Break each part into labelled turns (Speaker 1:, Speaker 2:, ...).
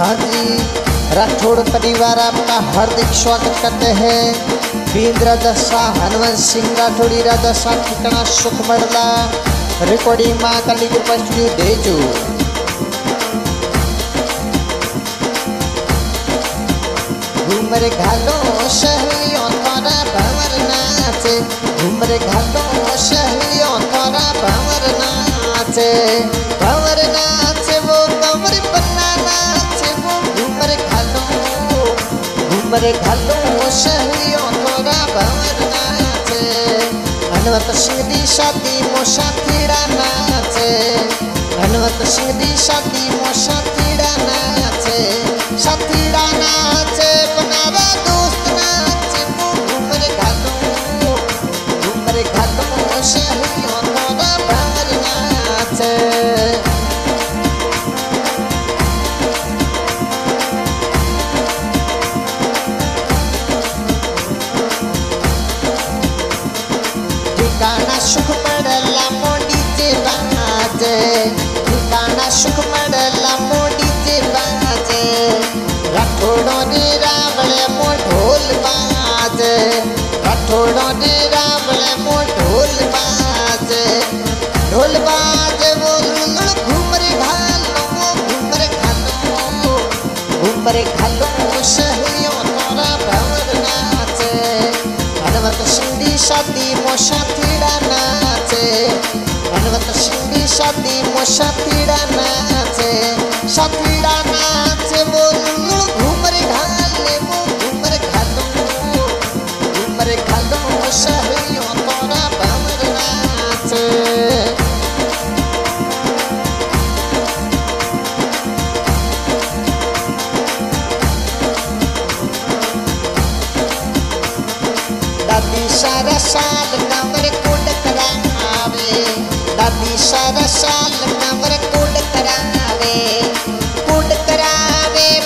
Speaker 1: हाँ जी, राठौड़ परिवार आपका हार्दिक स्वागत करते हैं। बींद राजसा हनुमान सिंह राठौड़ी राजसा ठिकाना सुख मरला रिकॉर्डिंग माँ काली कृपा स्टूडियो देजू। घूमरे घालो शहलियों तोरा भंवर नाचे, घूमरे घालो शहलियों तोरा भंवर नाचे, भंवर नाचे वो कमर पन्ना नाचे वो घूमरे घालो शहलियों तोरा भंवर नाचे। हनुमत सिंह दी शादी मोशा थीड़ा नाचे, हनुमत सिंह दी शादी मोशा थीड़ा नाचे, साथीड़ा नाचे बनारा दोस्त नाचे वो घूमरे घालो शहलियों तोरा भंवर नाचे। ठिकाना सुख मरला मोडी जे बाजे, ठिकाना सुख मरला मोडी जे बाजे, राठौड़ों ने रावले मो ढोल बाजे, राठौड़ों ने रावले मो ढोल बाजे, ढोल बाजे वो घूमरे घालो शहलियों तोरा भंवर नाचे। हनुमत सिंह दी शादी मोशा थीड़ा नाचे, हनुमत सिंह दी शादी मोशा थीड़ा नाचे, साथीड़ा नाचे वो घूमरे घालो शहलियों तोरा भंवर नाचे। दादी सारा साल कमर कोड करावे, दादी सारा साल कमर कोड करावे,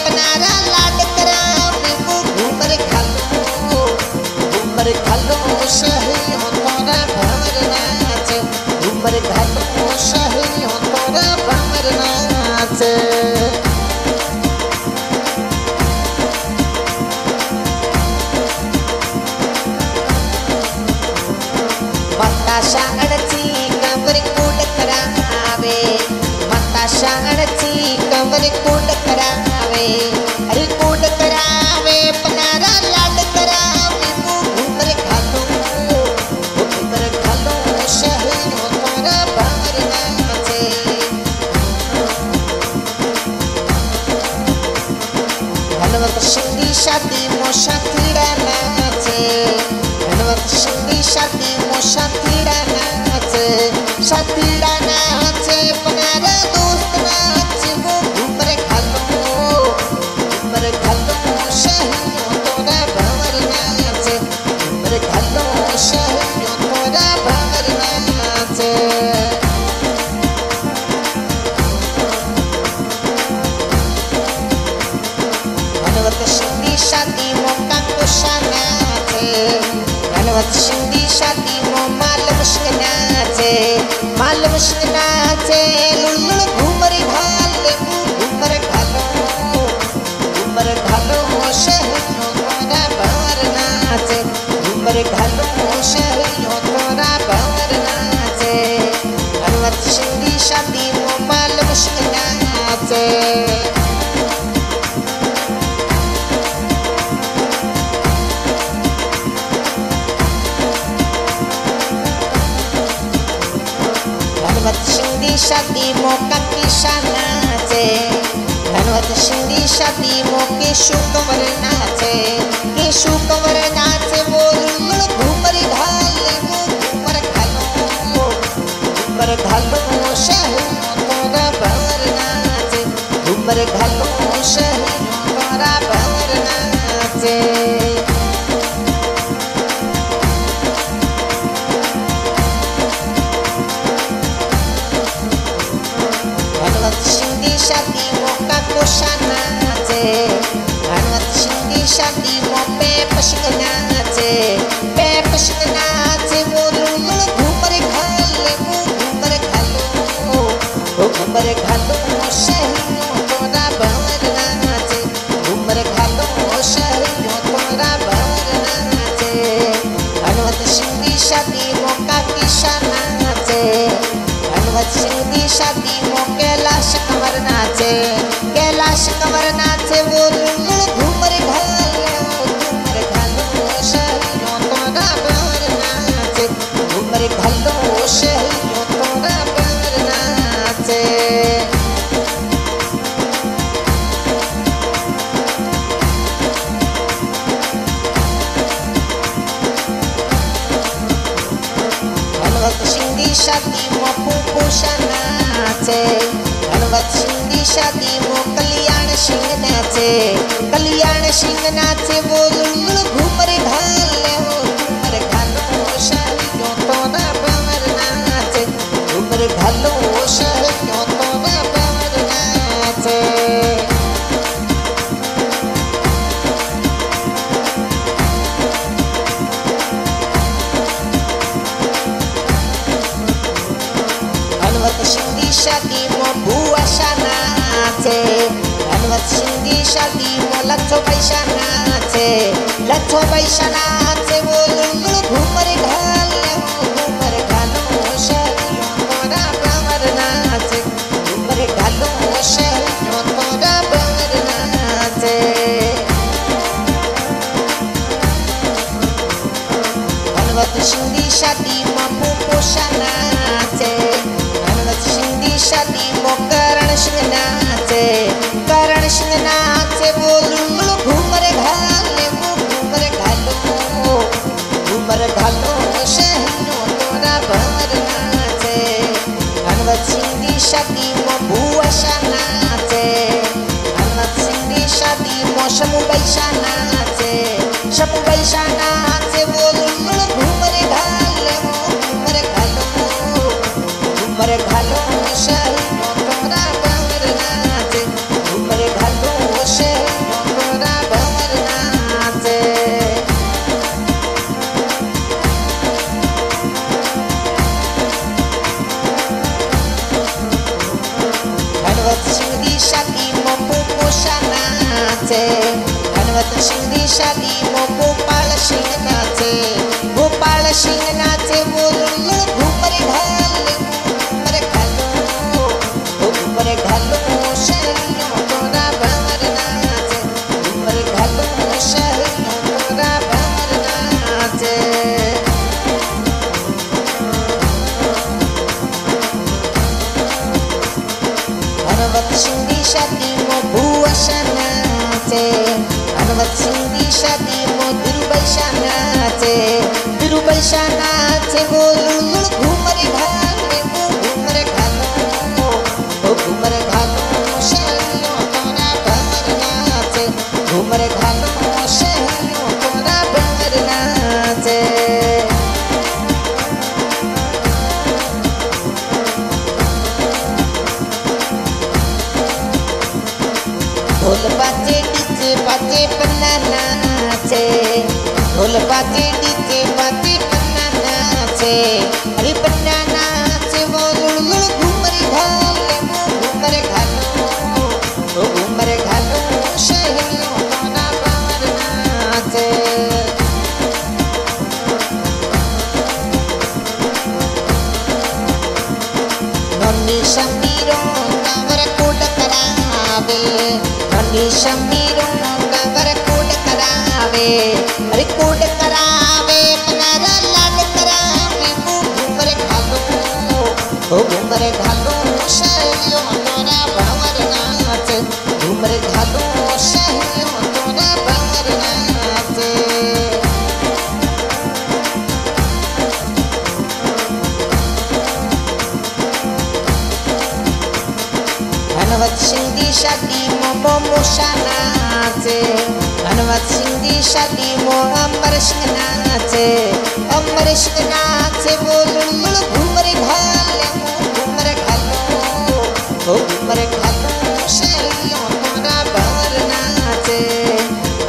Speaker 1: बनारा लाड करावे वो घूमरे घालो शहलियों तोरा भंवर नाचे, घूमरे घालो शहलियों तोरा भंवर नाचे। मताशा अड़ची कमर कोड करावे, मताशा अड़ची कमर कोड करावे, अरे कोड करावे बनारा लाड करावे वो घूमरे घालो शहलियों तोरा भंवर नाचे। हनुमत सिंह दी शादी मोशा थीड़ा नाचे, हनुमत सिंह दी शादी मोशा थीड़ा नाचे, साथीड़ा नाचे बनारा दोस्त नाचे वो घूमरे घालो शहलियों तोरा भंवर नाचे, घूमरे घालो शहलियों तोरा भंवर नाचे। हनुमत सिंह दी शादी मोका कोशा नाचे, हनुमत सिंह दी शादी मो माल मुश्क नाचे, माल मुश्क नाचे लुलुल घूमरे घालो शहलियों तोरा भंवर नाचे, घूमरे घालो शहलियों तोरा भंवर नाचे। हनुमत सिंह दी शादी मो माल मुश्क नाचे। हनुमत सिंह दी शादी मोका किशा नाचे, हनुमत सिंह दी शादी मोके शुकवर नाचे, केशु कंवर नाचे वो घूमरे घालो शहलियों तोरा भंवर नाचे, घूमरे घालो शहलियों तोरा भंवर नाचे। हनुमत सिंह दी शादी मोका कोशा नाचे, हनुमत सिंह दी शादी मो पे पशक नाचे, वो घूमरे घालो शहलियों तोरा भंवर नाचे। किशा नाचे हनुमत सिंह दी शादी मो कैलाश कंवर नाचे कैलाश कंवर नाचे वो लुंगड़ घूमर घाले घूमर घालो शहरों तोरा बावर नाचे घूमर घालो शहरों तोरा बावर नाचे हनुमत सिंह दी शादी मो पुपुषा नाचे हनुमत सिंह दी शादी मो कल्याण सिंह नाचे वो लुंगड़ घूमर घाले घूमर घालो शहरों तोरा बावर नाचे घूमर घालो शहरों तोरा बावर नाचे हनुमत सिंह दी शादी मो बुआशा नाचे हनुमत सिंह दी शादी मो लच्छो पैसा नाचे वो लुंगड़ घूमर घाले घूमर घालो शहरों तोरा बावर नाचे घूमर घालो शहरों तोरा बावर नाचे हनुमत सिंह दी शादी मो पुपुषा नाचे हनुमत सिंह दी शादी मो करण सिंह नाचे वो लुंगड़ घूमर घाले घूमर घालो शहरों तोरा बावर नाचे हनुमत सिंह दी शादी मो बुआशा नाचे हनुमत सिंह दी शादी मो शमु बैशा नाचे वो लुंगड़ घूमर घाले घूमर घालो शहरों तोरा बावर नाचे घूमर घालो शहरों तोरा बावर नाचे हनुमत सिंह दी शादी मो पुपुषा नाचे हनुमत सिंह दी शादी मो गोपाल सिंह नाचे वो लुंगड़ घूमर घाले घूमर घालो शहरों तोरा बावर नाचे घूमर घालो शहरों तोरा बावर नाचे हनुमत सिंह दी शादी मो बुआशा नाचे हनुमत सिंह दी शादी मो दुर्बैशा नाचे वो लुंगड़ घूमर घाले घूमर घालो शहरों तोरा बावर नाचे घूमर घालो शहरों तोरा बावर नाचे ढोल बाजे डीजे बाजे पन्ना नाचे ढोल बाजे डीजे बाजे पन्ना नाचे अरे पन्ना नाचे वो लुंगड़ घूमर घाले घूमर घालो शहरों तोरा बावर नाचे नन्ही शमीरों कंवर कोड करावे नन्ही शमीरों कंवर कोड करावे अरे कोड करावे मनारा लाड करावे घूमर घालो शहरों तोरा बावर नाचे घूमर घालो शहरों तोरा बावर नाचे हनुमत सिंह दी शादी मो मोमूशा नाचे हनुमत सिंह दी शादी मो अमर सिंह नाचे वो लुंगड़ घूमर घाले घूमर घालो शहरों तोरा बावर नाचे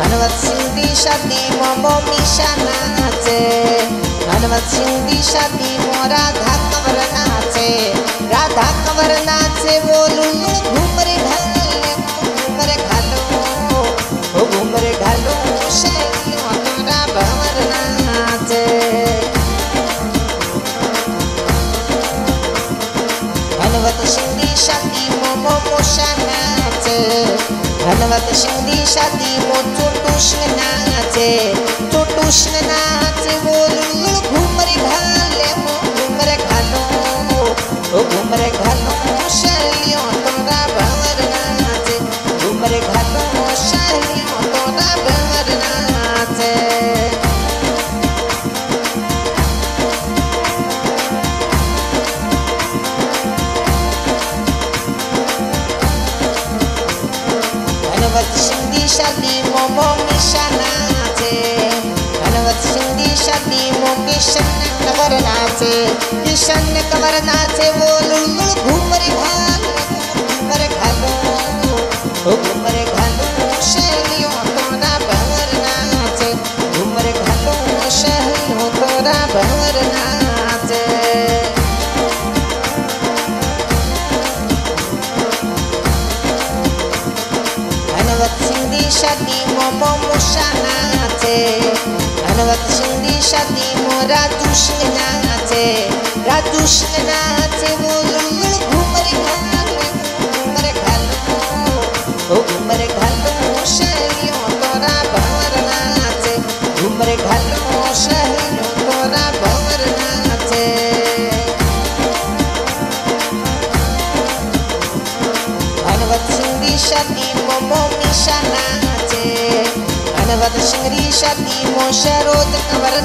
Speaker 1: हनुमत सिंह दी शादी मो मोमीशा नाचे हनुमत सिंह दी शादी मो राधा कंवर नाचे वो लुंगड़ घूमर घालो शहरों तोरा बावर नाचे शादी मोमो मोशा नाचे धनवत सिंह दी शादी मो चोटूशन नाचे वो लुलुल घूमरे घाले मो घूमरे घालो ओ घूमरे घालो शैलियों तोरा भंवर नाचे घूमरे घालो शैलियों तोरा भंवर नाचे धनवत सिंह दी शादी मोमो मिशा नाचे धनवत सिंह दी शादी मो किशन कवर नाचे वो लुलुल घूमरे घालो ओ घूमरे घालो शैलियों तोरा भंवर नाचे घूमरे घालो शैलियों तोरा भंवर नाचे धनवत सिंह दी शादी मोमो मोशा नाचे धनवत सिंह दी शादी मो राजू सिंह नाचे वो लुलुल घूमरे घालो ओ घूमरे घालो शैलियों तोरा भंवर नाचे घूमरे घालो शैलियों तोरा भंवर नाचे धनवत सिंह दी शादी मोमो मिशा नाचे धनवत सिंह दी शादी मो शरोज कंवर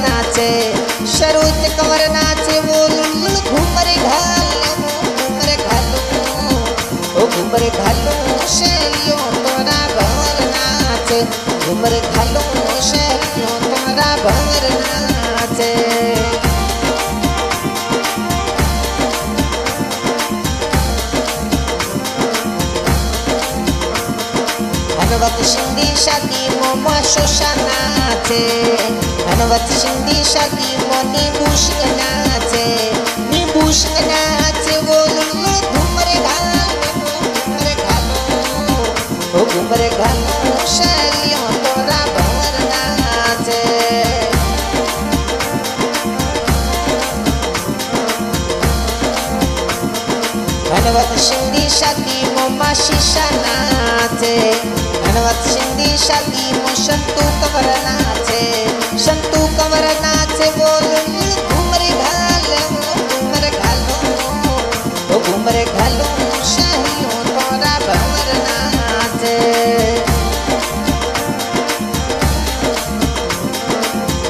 Speaker 1: नाचे वो लुलुल घूमरे घालो ओ घूमरे घालो शैलियों तोरा भंवर नाचे घूमरे घालो शैलियों तोरा भंवर नाचे धनवत सिंह दी शादी मो शोशा नाचे धनवत सिंह दी शादी मो नींबू सिंह नाचे वो लुलुल घूमरे घालो ओ घूमरे घालो शैलियों तोरा भंवर नाचे धनवत सिंह दी शादी मो माशीशा नाचे धनवत सिंह दी शादी मो संतू कंवर नाचे वो लुलुल घूमरे घालो ओ घूमरे घालो शैलियों तोरा भंवर नाचे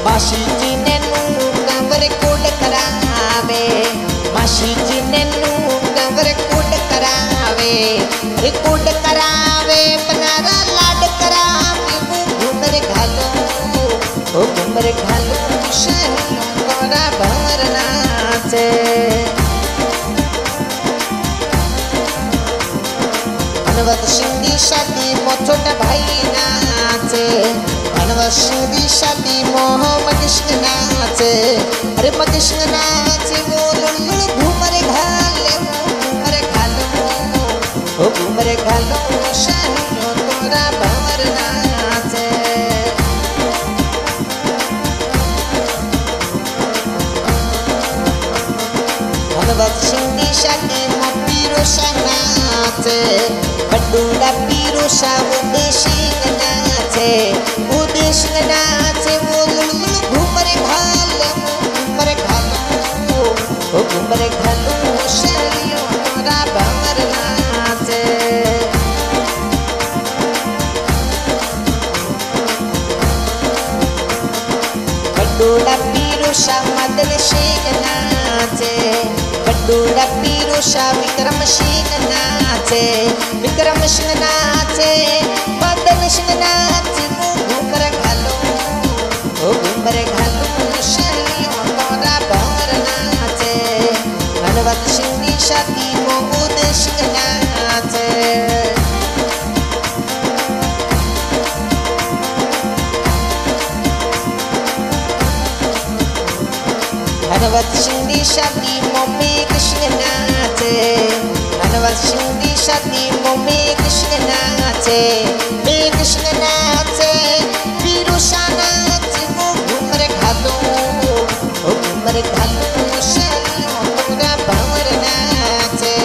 Speaker 1: मासी जी ने नू कंवर कोड करावे मासी जी ने नू कंवर कोड करावे बनारा लाड करावे वो घूमरे घालो ओ घूमरे घालो शैलियों तोरा भंवर नाचे धनवत सिंह दी शादी मो छोटा भाई नाचे धनवत सिंह दी शादी मो मनीष नाचे अरे मनीष नाचे वो लुलुल घूमरे घालो ओ घूमरे घालो शैलियों तोरा भंवर नाचे धनवत सिंह दी शादी मो पीरोशा नाचे बडूड़ा पीरोशा वो देशी नाचे वो लुलुल घूमरे घालो ओ घूमरे घालो शैलियों तोरा भंवर नाचे बडूड़ा पीरोशा मदन सिंह नाचे बडूड़ा पीरोशा विक्रम सिंह नाचे मदन सिंह नाचे वो घूमरे घालो ओ घूमरे घालो शैलियों तोरा भंवर नाचे धनवत सिंह दी शादी मो उदय सिंह नाचे धनवत सिंह दी शादी मो मेघ सिंह नाचे धनवत सिंह दी शादी मो मेघ सिंह नाचे पीरोशा नाचे वो घूमरे घालो ओ घूमरे घालो शैलियों तोरा भंवर नाचे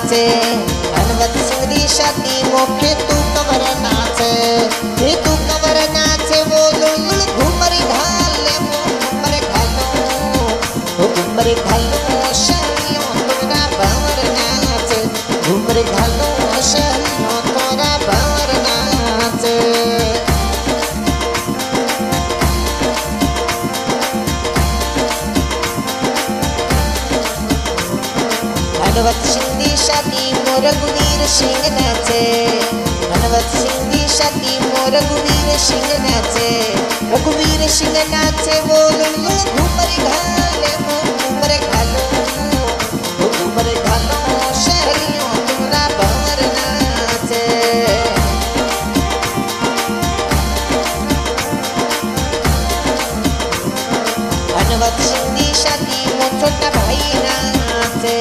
Speaker 1: नाचे धनवत सिंह दी शादी मौके तू कबर नाचे हे तू कबर नाचे वो लुल घूमर घाले वो घूमर घालो वो घूमर घालो शहरियों तोरा बावर नाचे घूमर घालो शहरियों तोरा बावर नाचे धनवत सिंह दी शादी मोर रघुवीर सिंह नाचे धनवत सिंह दी शादी मोर रघुवीर सिंह नाचे रघुवीर सिंह नाचे वो लुल घूमर घाले वो घूमर घालो वो घूमर घालो शहरियों तोरा बावर नाचे धनवत सिंह दी शादी मो छोटा भाई नाचे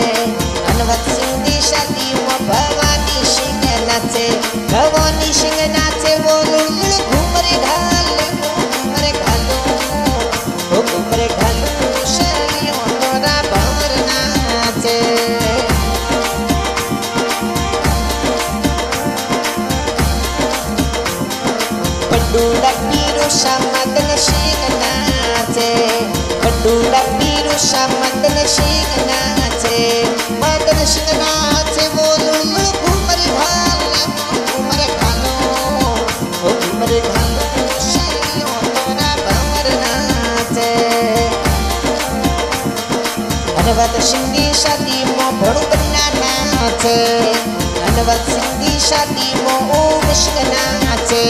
Speaker 1: धनवत सिंह दी शादी मो भवानी सिंह नाचे भवानी सिंह नाचे वो लुल घूमर घाले वो घूमर घालो वो घूमर घालो शहरियों तोरा बावर नाचे पडूड़ा पीरो मदन सिंह नाचे पडूड़ा पीरो मदन सिंह नाचे मदन सिंह नाचे वो लुल घूमर घाले वो घूमर घालो वो घूमर घालो शहरियों तोरा बावर नाचे धनवत सिंह दी शादी मो भड़ुकना नाचे धनवत सिंह दी शादी मो ओम सिंह नाचे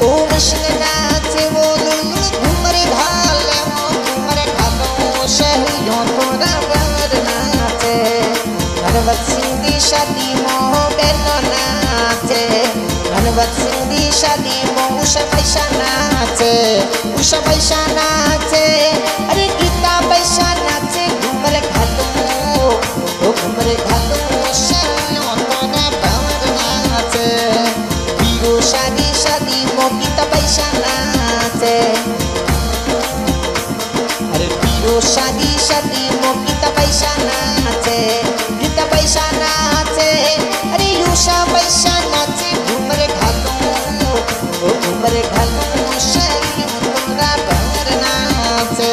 Speaker 1: ओम सिंह नाचे वो लुल घूमर घाले वो घूमर घालो शहरियों तोरा बावर नाचे धनवत सिंह दी शादी मो बेनो नाचे धनवत सिंह दी शादी मो उषा पैसा नाचे उषा पैसा नाचे अरे गीता पैसा नाचे घूमर घालो वो घूमर घालो शहरियों तोरा बावर नाचे वीरो शादी शादी मो गीता पैसा नाचे अरे वीरो शादी शादी मो गीता पैसा नाचे गीता पैसा नाचे अरे उषा पैसा नाचे घूमर घालो वो घूमर घालो शहरियों तोरा बावर नाचे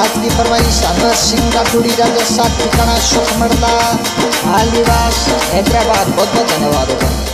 Speaker 1: आज की फरमाइश अमर सिंह राठौड़ी राजा साथ ठिकाना सुख मरला हाल निवास हैदराबाद बहुत बहुत धन्यवाद।